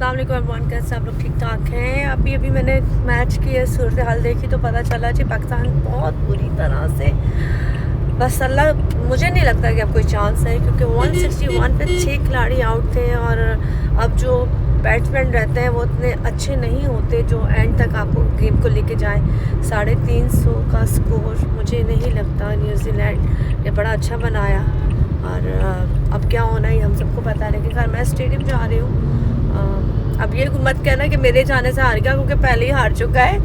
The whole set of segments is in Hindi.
अस्सलाम वालेकुम एवरीवन, कैसे आप लोग? ठीक ठाक हैं। अभी मैंने मैच की सूरत हाल देखी तो पता चला जी पाकिस्तान बहुत बुरी तरह से, बस अल्लाह, मुझे नहीं लगता कि अब कोई चांस है, क्योंकि 161 पे 6 खिलाड़ी आउट थे और अब जो बैट्समैन रहते हैं वो उतने अच्छे नहीं होते जो एंड तक आपको गेम को लेके जाएं। 350 का स्कोर मुझे नहीं लगता न्यूजीलैंड ने बड़ा अच्छा बनाया, और अब क्या होना है हम सबको पता है। लेकिन खैर मैं स्टेडियम जा रही हूँ। अब ये मत कहना कि मेरे जाने से हार गया, क्योंकि पहले ही हार चुका है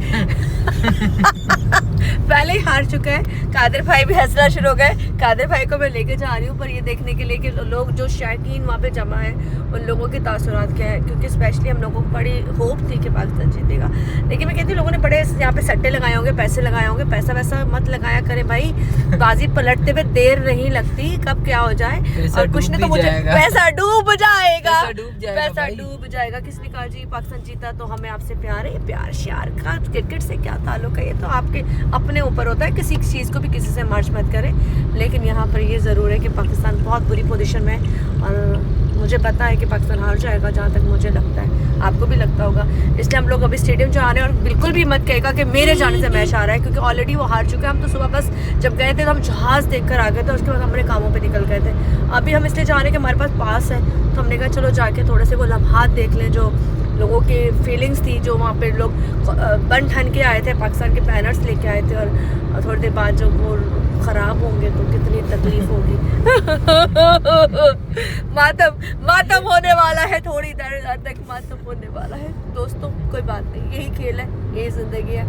पहले ही हार चुका है। कादिर भाई भी हंसना शुरू हो गए। कादिर भाई को मैं लेके जा रही हूँ पर ये देखने के लिए कि लोग जो शौकीन वहाँ पे जमा है उन लोगों के तासुरात क्या है, क्योंकि स्पेशली हम लोगों को बड़ी होप थी कि पाकिस्तान जीतेगा। लेकिन मैं कहती हूँ लोगों ने बड़े यहाँ पे सट्टे लगाए होंगे, पैसे लगाए होंगे। पैसा वैसा मत लगाया करें भाई, बाजी पलटते हुए देर नहीं लगती, कब क्या हो जाए। और कुछ नहीं तो मुझे पैसा डूब जाएगा, पैसा डूब जाएगा। किसने कहा जी पाकिस्तान जीता तो हमें आपसे प्यार है? प्यार श्यार का क्रिकेट से क्या ताल्लुक है, ये तो आपके अपने ऊपर होता है। किसी चीज़ को भी किसी से मर्ज मत करें। लेकिन यहाँ पर ये ज़रूर है कि पाकिस्तान बहुत बुरी पोजीशन में है और मुझे पता है कि पाकिस्तान हार जाएगा, जहाँ तक मुझे लगता है। आपको भी लगता होगा, इसलिए हम लोग अभी स्टेडियम जा रहे हैं। और बिल्कुल भी मत कहेगा कि मेरे जाने से मैच आ रहा है, क्योंकि ऑलरेडी वो हार चुके हैं। हम तो सुबह बस जब गए थे तो हम जहाज़ देख कर आ गए थे, उसके बाद हमारे कामों पर निकल गए थे। अभी हम इसलिए जा रहे हैं कि हमारे पास है, तो हमने कहा चलो जाके थोड़े से वो लम्हात देख लें जो लोगों की फीलिंग्स थी, जो वहाँ पे लोग बन ठन के आए थे, पाकिस्तान के बैनर्स लेके आए थे। और थोड़ी देर बाद जब वो ख़राब होंगे तो कितनी तकलीफ होगी मातम होने वाला है, थोड़ी देर तक मातम होने वाला है। दोस्तों कोई बात नहीं, यही खेल है, यही ज़िंदगी है,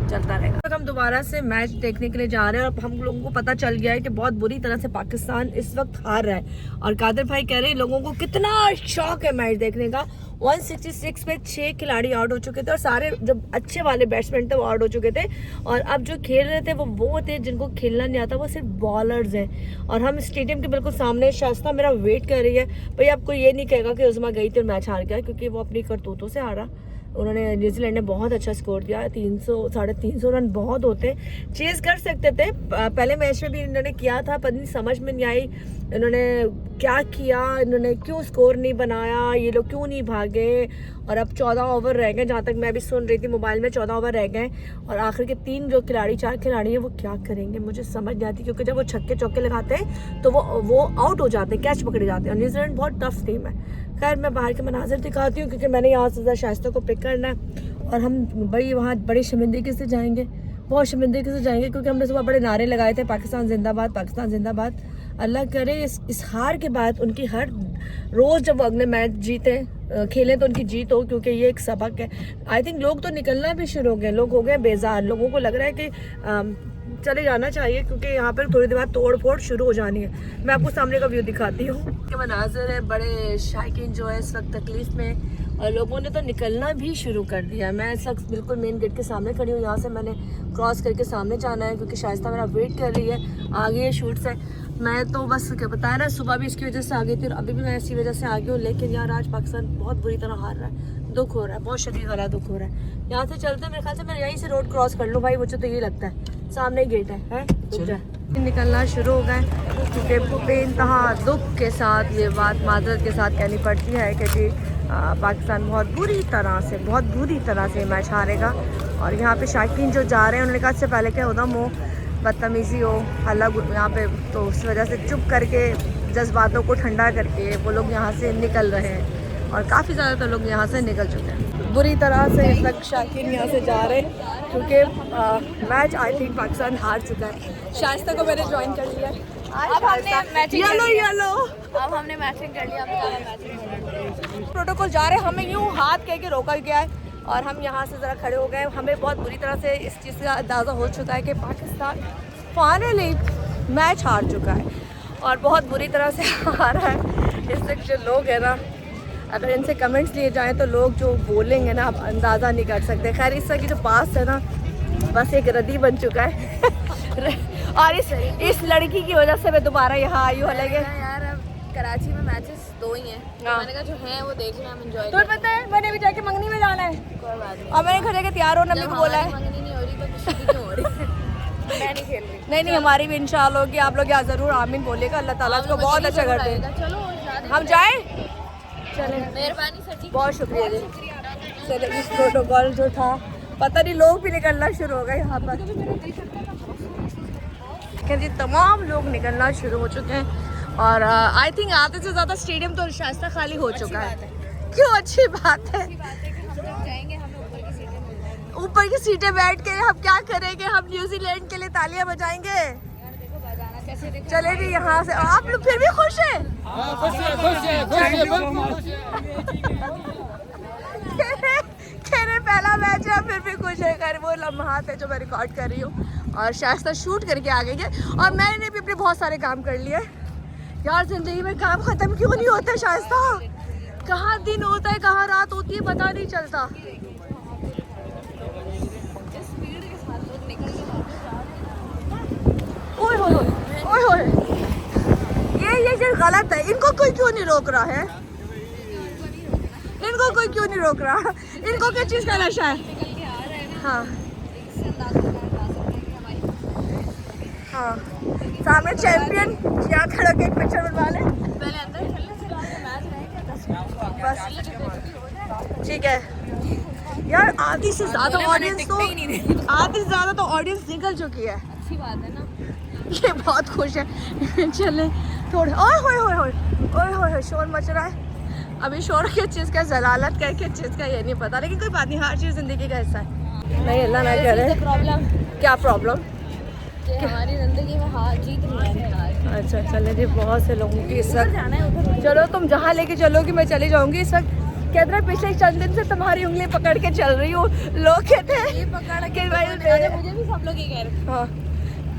चलता रहेगा। तो हम दोबारा से मैच देखने के लिए जा रहे हैं और हम लोगों को पता चल गया है कि बहुत बुरी तरह से पाकिस्तान इस वक्त हार रहा है। और कादिर भाई कह रहे हैं लोगों को कितना शौक है मैच देखने का। 166 पे 6 खिलाड़ी आउट हो चुके थे और सारे जो अच्छे वाले बैट्समैन थे वो आउट हो चुके थे। और अब जो खेल रहे थे वो थे जिनको खेलना नहीं आता, वो सिर्फ बॉलर्स हैं। और हम स्टेडियम के बिल्कुल सामने, शास्ता मेरा वेट कर रही है। भाई आपको ये नहीं कहेगा कि उस्मा गई थी और मैच हार गया, क्योंकि वो अपनी करतूतों से हारा। उन्होंने, न्यूजीलैंड ने बहुत अच्छा स्कोर दिया, 300-350 रन बहुत होते, चेज कर सकते थे। पहले मैच में भी इन्होंने किया था, पर नहीं समझ में नहीं आई इन्होंने क्या किया, इन्होंने क्यों स्कोर नहीं बनाया, ये लोग क्यों नहीं भागे। और अब 14 ओवर रह गए, जहाँ तक मैं भी सुन रही थी मोबाइल में, 14 ओवर रह गए। और आखिर के 4 खिलाड़ी हैं वो क्या करेंगे मुझे समझ नहीं आती, क्योंकि जब वो छक्के चौके लगाते हैं तो वो आउट हो जाते हैं, कैच पकड़े जाते हैं। और न्यूजीलैंड बहुत टफ टीम है। खैर मैं बाहर के मनाजिर दिखाती हूँ, क्योंकि मैंने यहाँ से शाइस्ता को पिक करना है। और हम भाई वहाँ बड़ी शर्मिंदगी से जाएंगे, बहुत शर्मिंदगी से जाएंगे, क्योंकि हमने सुबह बड़े नारे लगाए थे, पाकिस्तान जिंदाबाद, पाकिस्तान जिंदाबाद। अल्लाह करे इस हार के बाद उनकी हर रोज़ जब वो अगले मैच जीते खेलें तो उनकी जीत हो, क्योंकि ये एक सबक है। आई थिंक लोग तो निकलना भी शुरू हो गए, लोग हो गए बेजार। लोगों को लग रहा है कि चले जाना चाहिए, क्योंकि यहाँ पर थोड़ी देर बाद तोड़ फोड़ शुरू हो जानी है। मैं आपको सामने का व्यू दिखाती हूँ कि मनाजिर है। बड़े शायकीन जो है इस वक्त तकलीफ में, और लोगों ने तो निकलना भी शुरू कर दिया। मैं इस वक्त बिल्कुल मेन गेट के सामने खड़ी हूँ। यहाँ से मैंने क्रॉस करके सामने जाना है, क्योंकि शाइस्ता मेरा वेट कर रही है, आगे है शूट से। मैं तो बस क्या बताया ना, सुबह भी इसकी वजह से आ गई थी और अभी भी मैं इसी वजह से आ गई हूँ। लेकिन यार आज पाकिस्तान बहुत बुरी तरह हार रहा है, दुख हो रहा है, बहुत शदीद वाला दुख हो रहा है। यहाँ से चलते मेरे ख्याल से मैं यहीं से रोड क्रॉस कर लूँ भाई, मुझे तो ये लगता है। सामने गेट है निकलना शुरू हो गए, क्योंकि बेइंतहा दुख के साथ ये बात माजरत के साथ कहनी पड़ती है कि जी पाकिस्तान बहुत बुरी तरह से मैच हारेगा। और यहाँ पे शायकीन जो जा रहे हैं उन्होंने कहा इससे पहले क्या उदम हो, बदतमीज़ी हो, हल्ला यहाँ पे, तो उस वजह से चुप करके जज्बातों को ठंडा करके वो लोग यहाँ से निकल रहे हैं। और काफ़ी ज़्यादा तो लोग यहाँ से निकल चुके हैं बुरी तरह से। इस वक्त शायकीन यहाँ से जा रहे हैं, क्योंकि मैच आई थिंक पाकिस्तान हार चुका है। शाइस्ता को मैंने ज्वाइन कर लिया। अब हमने मैचिंग कर लिया। प्रोटोकॉल जा रहे हैं, हमें यूँ हाथ कह के रोका गया है और हम यहाँ से ज़रा खड़े हो गए। हमें बहुत बुरी तरह से इस चीज़ का अंदाज़ा हो चुका है कि पाकिस्तान फाइनली मैच हार चुका है और बहुत बुरी तरह से हारा है। इस वक्त जो लोग हैं ना, अगर इनसे कमेंट्स लिए जाएँ तो लोग जो बोलेंगे ना, आप अंदाज़ा नहीं कर सकते। खैर इस वक्त जो पास है ना, बस एक रद्दी बन चुका है और इस लड़की की वजह से मैं दोबारा यहाँ आई हूँ। हालांकि यार अब कराची में मैचेस 2 ही हैं, मैंने कहा जो हैं वो देख लें, हम एंजॉय तो पता है मैंने भी जाके मंगनी में जाना है, कोई बात नहीं। और मैंने घर जाके तैयार होना भी बोला है। मंगनी नहीं हो रही तो किसी की क्यों हो रही है मैं नहीं खेल रही। नहीं हमारी भी इंशाल्लाह होगी। आप लोग यहाँ ज़रूर आमीन बोलिएगा, अल्लाह ताला को बहुत अच्छा कर दे। चलो हम जाएं चले, मेहरबानी सर जी, बहुत शुक्रिया जी। चले, इस प्रोटोकॉल जो था, पता नहीं लोग भी निकलना शुरू हो गए यहाँ पर। जी तमाम लोग निकलना शुरू हो चुके हैं और आई थिंक आधे से ज़्यादा स्टेडियम तो शायद खाली हो चुका है। क्यों अच्छी बात है? ऊपर की सीटें बैठ के हम क्या करेंगे? हम न्यूजीलैंड के लिए तालियां बजाएंगे। चले जी यहाँ से। आप लोग फिर भी खुश हैं? पहला मैच है, फिर भी खुश है। खैर वो लम्हात है जो मैं रिकॉर्ड कर रही हूँ और शायद शूट करके आ गई है और मैंने भी अपने बहुत सारे काम कर लिए यार। जिंदगी में काम खत्म क्यों नहीं होता शायद? कहाँ दिन होता है कहाँ रात होती है पता नहीं चलता। ओए होए ओए होए, ये चीज गलत है। इनको कोई क्यों नहीं रोक रहा है? इनको कोई क्यों नहीं रोक रहा? इनको किस चीज का नशा है? हाँ हाँ, सामने चैंपियन यहाँ खड़ा के एक पिक्चर बनवा ले। पहले अंदर चलने से पहले मैच रहेगा बस ठीक है यार। आधी से ज्यादा ऑडियंस तो ऑडियंस निकल चुकी है। अच्छी बात है ना, ये बहुत खुश है। चले थोड़े। ओए होए होए होए ओए होए, शोर मच रहा है। अभी शोर किस चीज़ का, जलालत का किस चीज़ का ये नहीं पता, लेकिन कोई बात नहीं, हर चीज़ जिंदगी का हिस्सा है। नहीं अल्लाह ना करे। प्रॉब्लम क्या प्रॉब्लम? हमारी जिंदगी में हार जीत नहीं है। अच्छा चले जी, बहुत से लोगों की इस वक्त। चलो तुम जहाँ लेके चलोगी मैं चली जाऊंगी। इस वक्त कहते हैं पिछले चंद दिन से तुम्हारी उंगली पकड़ के चल रही हूँ। लोग कहते हैं ये पकड़ के भाई मुझे भी सब लोग ये कह रहे हैं। हाँ।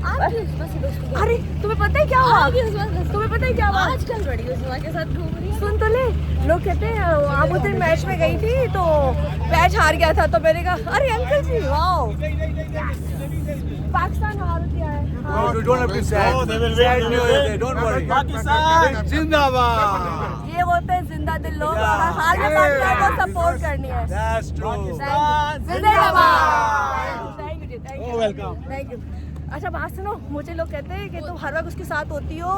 आप अरे तुम्हें पता है क्या हुआ? तुम्हें पता है क्या हुआ? आजकल बड़ी उस्मा के साथ घूम रही है। सुन तो ले, लोग कहते हैं आप उस दिन मैच में गई थी तो मैच हार गया था, तो मैंने कहा अरे अंकल जी वाओ पाकिस्तान हार गया है। हाँ। You don't have to say. No, they will win. Don't worry. Pakistan जिंदाबाद। ये होते हैं जिंदा दिल लोग और हाल में पाकिस्तान को सपोर्ट करनी है। That's true. जिंदाबाद। थैंक यू जी, thank you, welcome. Thank you. अच्छा बात सुनो, मुझे लोग कहते हैं कि तुम हर वक्त उसके साथ होती हो,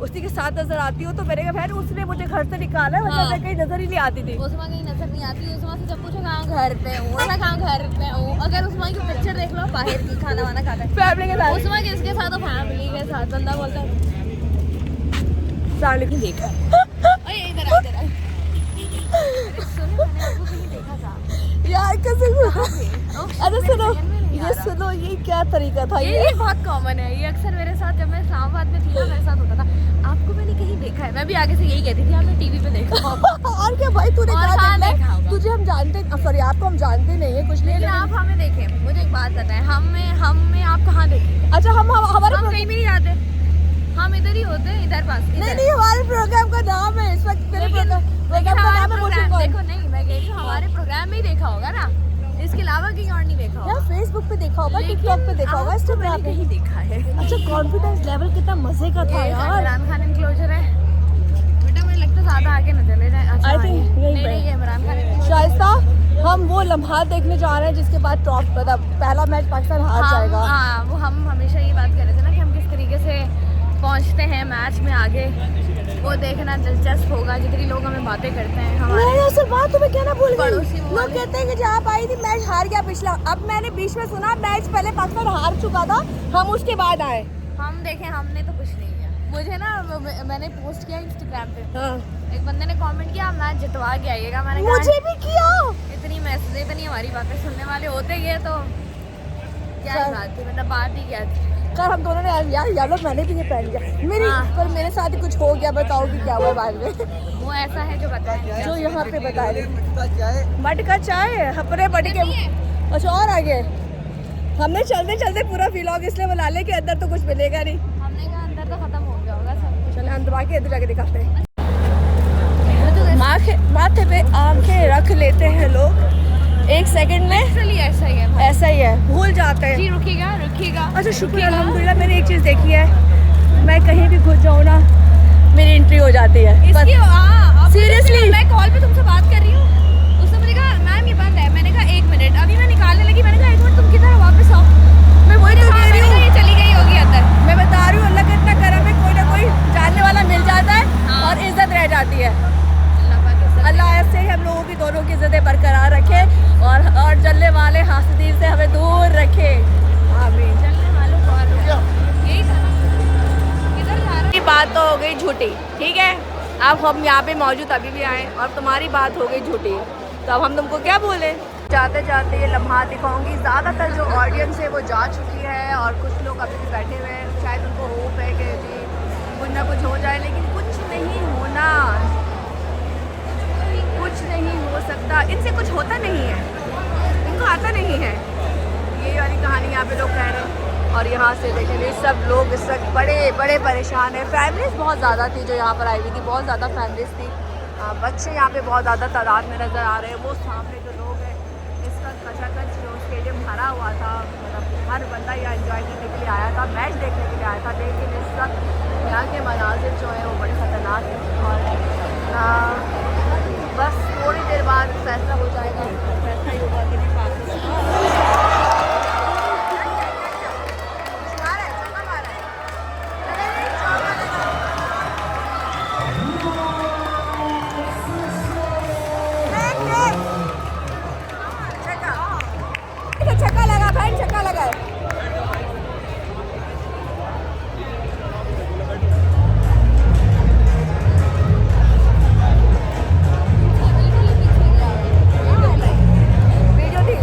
उसी के साथ नजर आती हो, तो मैंने कहा बहन उसने मुझे घर से निकाला है, वरना मैं कहीं नजर ही नहीं आती थी। उस्मा कहीं नजर नहीं आती। उस्मा से जब पूछो कहाँ घर पे हूँ, मैं कहाँ घर पे हूँ। अगर उस्मा की पिक्चर देख लो बाहर की, खाना वाना खाता है फैमिली के साथ। उस्मा किसके साथ? तो फैमिली के साथ। बंदा बोलता है सामने भी देखा। ओए इधर आ, इधर आ। सुनो मैंने आपको कहीं देखा था यार कैसे अरे सुनो ये सुनो, ये क्या तरीका था? ये बहुत कॉमन है। ये अक्सर मेरे साथ, जब मैं इस्लामाबाद में थी ना, मेरे साथ होता था। आपको मैंने कहीं देखा है? मैं भी आगे से यही कहती थी, आपने टीवी पे देखा। और क्या भाई, तूने और कहाँ कहाँ देखा देखा है? होगा? तुझे हम जानते, सॉरी आपको हम जानते नहीं है कुछ नहीं, लेकिन आप हमें देखे। मुझे एक बात बताएं, हमें आप कहाँ देखे? अच्छा हमारे हम कहीं भी नहीं जाते, हम इधर ही होते हैं, इधर पास। नहीं हमारे प्रोग्राम का नाम है इस वक्त तेरे प्रोग्राम का नाम है मोशन कॉल। देखो नहीं, मैं कह रही हूँ हमारे प्रोग्राम में ही देखा होगा ना, इसके अलावा कहीं और नहीं देखा होगा। यार फेसबुक पे देखा होगा, टिकटॉक पे देखा होगा, इंस्टाग्राम पे कहीं देखा है। अच्छा कॉन्फिडेंस लेवल कितना मजे का था यार। इमरान खान एनक्लोजर है बेटा, मुझे लगता है ज्यादा आगे न चले जाए। अच्छा I think यहीं पे। नहीं, इमरान खान enclosure। शाइस्ता, हम वो लम्हा देखने जा रहे हैं जिसके बाद टॉप पहला मैच पाकिस्तान हार जाएगा। हाँ, वो हम हमेशा ये बात कर रहे थे ना कि हम किस तरीके से पहुंचते हैं मैच में आगे, वो देखना दिलचस्प होगा। जितनी लोग हमें बातें करते हैं हमारे नहीं असल बात तुम्हें कहना भूल गई। पड़ोसी वो लोग वाले। कहते हैं कि जब आप आई थी मैच हार गया पिछला। अब मैंने बीच में सुना मैच पहले पाकिस्तान हार चुका था, हम उसके बाद आए। हम देखें, हमने तो कुछ नहीं किया। मुझे ना मैंने पोस्ट किया इंस्टाग्राम पे, हाँ। एक बंदे ने कमेंट किया मैच जितवा के आइएगा। मैंने कहा मुझे भी किया। इतनी मैसेज, इतनी हमारी बातें सुनने वाले होते गए तो क्या ही बात थी, मतलब बात ही क्या थी। कर हम दोनों ने यार लोग मैंने भी ये पहन लिया मेरी। हाँ। पर मेरे साथ ही कुछ हो गया, बताओ कि क्या हुआ बाद में। वो ऐसा है जो बताएं, जो यहाँ पे बता रहे मटका चाय हपरे मटके। अच्छा और आगे हमने चलते चलते पूरा व्लॉग इसलिए बना ले कि अंदर तो कुछ मिलेगा नहीं। हमने कहा अंदर तो खत्म हो गया होगा सब। चले अंदर आके इधर जाके दिखाते हैं। माथे पे आंखें रख लेते हैं लोग, एक सेकंड में एक्चुअली ऐसा ही है भाई। ऐसा ही है, भूल जाते हैं। जी रुकिएगा। अच्छा शुक्र अल्हम्दुलिल्लाह, मैंने एक चीज़ देखी है, मैं कहीं भी घुस जाऊँ ना मेरी एंट्री हो जाती है। सीरियसली मैं कॉल पे तुमसे बात कर रही हूँ, उसने मुझे कहा मैम ये बंद है। मैंने कहा 1 मिनट, अभी मैं निकालने लगी। मैंने कहा 1 मिनट तुम किधर हो, वापस आओ। मैं वही तो कह रही हूँ, ये चली गई होगी अंदर। मैं बता रही हूँ अल्लाह का इतना करम है, कोई ना कोई जानने वाला मिल जाता है और इज्जत रह जाती है। वाले हासिल से हमें दूर रखे। आमीन। चलने वालों को यही था ना, किधर जा रहे की बात तो हो गई झूठी, ठीक है। अब हम यहाँ पे मौजूद अभी भी आए और तुम्हारी बात हो गई झूठी, तो अब हम तुमको क्या बोले। जाते जाते ये लम्हा दिखाऊंगी। ज़्यादातर जो ऑडियंस है वो जा चुकी है और कुछ लोग अभी भी बैठे हुए हैं। शायद उनको होप है कि जी कुछ ना कुछ हो जाए, लेकिन कुछ नहीं होना, कुछ नहीं हो सकता। इनसे कुछ होता नहीं है, इनको आता नहीं है। ये वाली कहानी यहाँ पे लोग कह रहे हैं। और यहाँ से देखेंगे सब लोग इस वक्त बड़े बड़े परेशान हैं। फैमिलीज बहुत ज़्यादा थी जो यहाँ पर आई हुई थी, बहुत ज़्यादा फैमिलीज थी। बच्चे यहाँ पे बहुत ज़्यादा तादाद में नज़र आ रहे हैं। वो सामने जो लोग हैं इस वक्त खचाखच जो स्टेडियम भरा हुआ था, मतलब हर बंदा यहाँ एंजॉय करने के लिए आया था, मैच देखने के लिए आया था। लेकिन इस वक्त यहाँ के मनाजिर जो हैं वो बड़े ख़तरनाक हैं और बस थोड़ी देर बाद फैसला हो जाएगा। फैसला ही होगा कि नहीं छक्का लगा भाई, छक्का लगा। वीडियो थी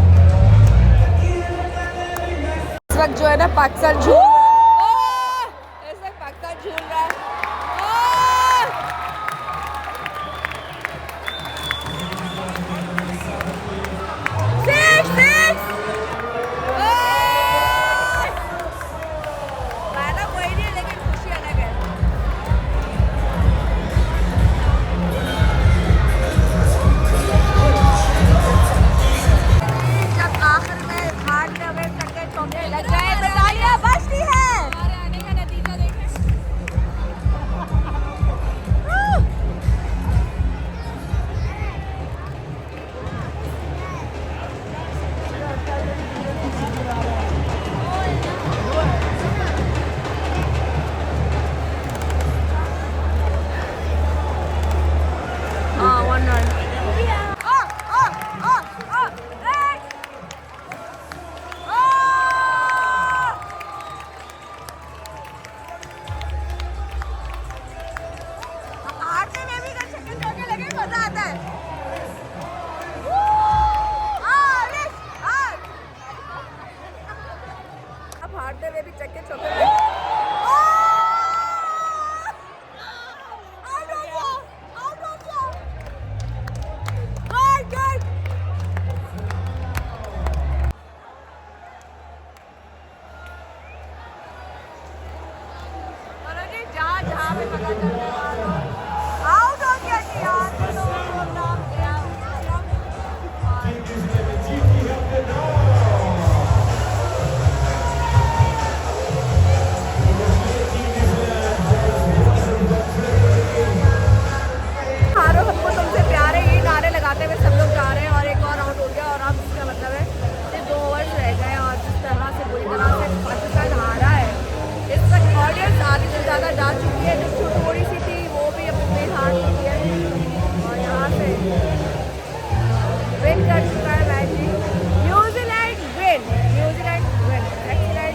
इस वक्त जो है ना पाकिस्तान झूल इस वक्त पाकिस्तान झूल रहा है। हारते हुए भी चक्के चौके जहाँ पे पता चलने वाला आउट हो गया जी यार। लगाते हुए सब लोग जा रहे हैं और एक और आउट हो गया। और अब इसका मतलब है सिर्फ 2 ओवर्स रह गए और जिस तरह से बुरी तरह से पाकिस्तान हारा है, इस वक्त ऑडियंस आधी से ज़्यादा जा चुकी है। जो थोड़ी सी थी वो भी अपनी हार चुकी है और यहाँ से विन कर चुका है match. New Zealand win, New Zealand win. Excellent,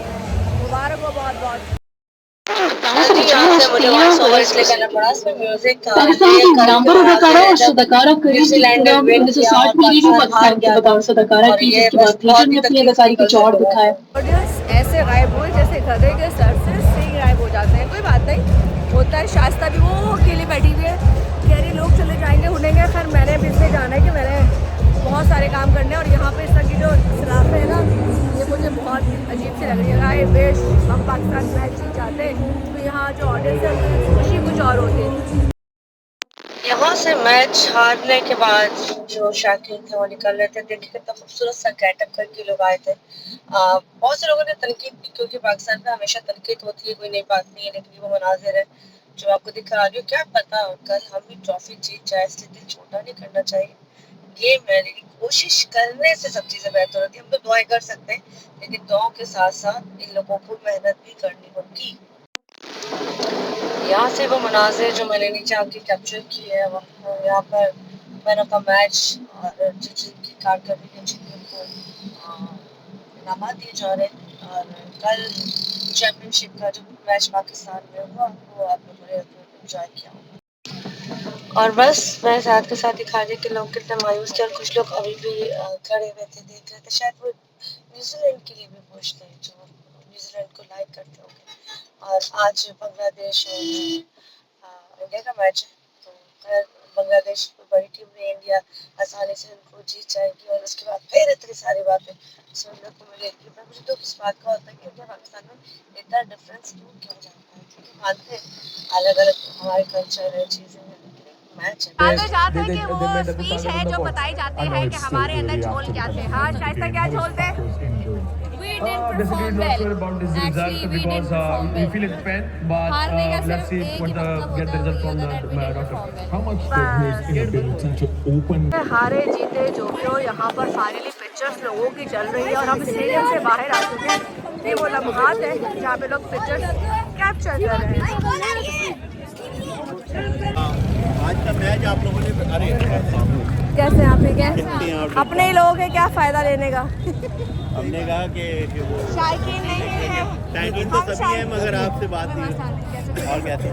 मुबारक हो बहुत बहुत। नामवर अदाकारा और सदाकारा करीब इंतजाम 1960 में रीजू पाकिस्तान की बतौर सदाकारा की, जिसके बाद टीचर ने अपनी अदाकारी का चौड़ दिखाया। ऑडियंस ऐसे गायब हुए जैसे गधे के सर से सिंह गायब हो जाते हैं। कोई बात नहीं, होता है। शास्ता भी वो अकेले बैठी हुई है, कह रही लोग चले जाएंगे उड़ेंगे। खैर मैंने भी इसलिए जाना है कि मैंने बहुत सारे काम करने हैं और यहाँ पे इस तरह की जो सलाह है ना, ये मुझे बहुत अजीब सी लग रही है। आई विश हम पाकिस्तान मैच जीत जाते तो यहाँ जो ऑडियंस है खुशी कुछ और होती। यहाँ से मैच हारने के बाद जो शाकीन थे वो निकल रहे थे। देखिए कितना खूबसूरत सा गेटअप करके लोग आए थे। बहुत से लोगों ने तनकीद की, क्योंकि पाकिस्तान में हमेशा तनकीद होती है, कोई नई बात नहीं है। लेकिन वो मनाजिर है जो आपको दिखा रही हूँ, क्या पता कल हम भी ट्रॉफी जीत जाए, इसलिए दिल छोटा नहीं करना चाहिए। ये मेरी कोशिश करने से सब चीज़ें बेहतर होती है। हम तो दुआएं कर सकते हैं, लेकिन दुआओं के साथ साथ इन लोगों को मेहनत भी करनी होगी। यहाँ से वो मनाजिर जो मैंने नीचे आके कैप्चर की है, यहाँ पर मैन ऑफ द मैच और जिनकी कारकर्दगी जिनको इनामात दिए जा रहे हैं। और कल चैम्पियनशिप का जो मैच पाकिस्तान में हुआ वो आप लोगों ने एंजॉय किया होगा। और बस मैं साथ के साथ दिखा रही कि लोग कितने मायूस थे और कुछ लोग अभी भी खड़े हुए थे, देख रहे थे। शायद वो न्यूजीलैंड के लिए भी पूछते हैं जो न्यूजीलैंड को लाइक करते होंगे। और आज बांग्लादेश और इंडिया का मैच है, तो बांग्लादेश बड़ी टीम में, इंडिया आसानी से उनको जीत जाएगी। और उसके बाद फिर इतनी सारी बातें सुनने को मिलेगी। पर मुझे तो इस बात का होता है कि इंडिया पाकिस्तान में इतना डिफरेंस क्यों जाता है, क्योंकि मानते हैं अलग अलग हमारे कल्चर है, चीज़ें हैं, मैच है। आगे जाते कि वो स्पीच है जो बताई जाती है कि हमारे अंदर झोल क्या थे। हाँ शायद क्या झोल थे? We didn't perform well. Actually, we didn't perform well. We feel it's pain, but हारने का let's सिर्फ see एक what ही मतलब get होता the है, result from the that we didn't perform well. How much progress in the potential open? हारे जीते जो भी हो, यहाँ पर फाइनली पिक्चर्स लोगों की चल रही है और हम स्टेडियम से बाहर आ चुके हैं। ये वो लम्हात है जहाँ पे लोग पिक्चर्स कैप्चर कर रहे हैं। आज का मैच आप लोगों ने कैसे आप ही क्या अपने ही लोग हैं, क्या फायदा लेने का। हमने कहा कि वो शायकीन नहीं है, टाइटिल तो सभी है मगर आपसे बात नहीं। और कैसे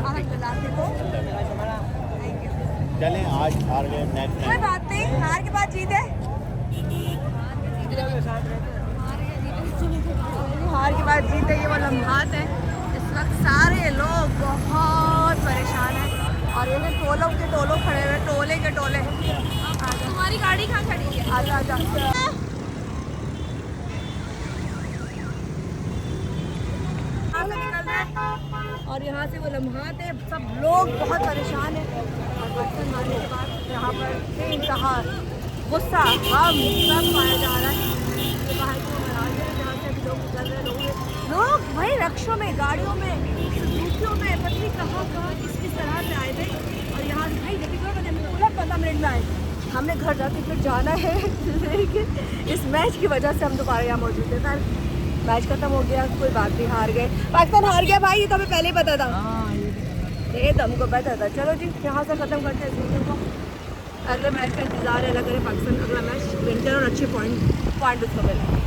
चलें, आज हार गए, नेक्स्ट कोई बात नहीं, हार के बाद जीते। हार के बाद जीते, ये वो लम्हात है। इस वक्त सारे लोग बहुत परेशान हैं और ये टोलों के टोलों खड़े हुए, टोले के टोले। तुम्हारी गाड़ी कहाँ खड़ी है? आजा आजा। यहाँ से निकल रहे हैं और यहाँ से वो लम्हात है, सब लोग बहुत परेशान हैं। और बर्तन मारने के बाद यहाँ पर बेइंतहा गुस्सा हम सब पाया जा रहा है। ये बाहर के मनाजिर हैं जहाँ से लोग गुजर रहे, लोग वही रक्षों में, गाड़ियों में, सुजुकियों में, पता नहीं कहाँ कहाँ किस किस तरह से आए थे। और यहाँ से भाई देखिए 15 मिनट में आए, हमने घर जाके फिर जाना है। लेकिन इस मैच की वजह से हम दोबारा यहाँ मौजूद थे। सर मैच खत्म हो गया, कोई बात नहीं, हार गए, पाकिस्तान हार गया भाई, ये तो हमें पहले ही पता था, ये तो हमको पता था। चलो जी यहाँ से ख़त्म करते हैं इस वीडियो को। अगले मैच का इंतजार है, लग रहा है पाकिस्तान अगला मैच विन करे और अच्छे पॉइंट उसको मिले।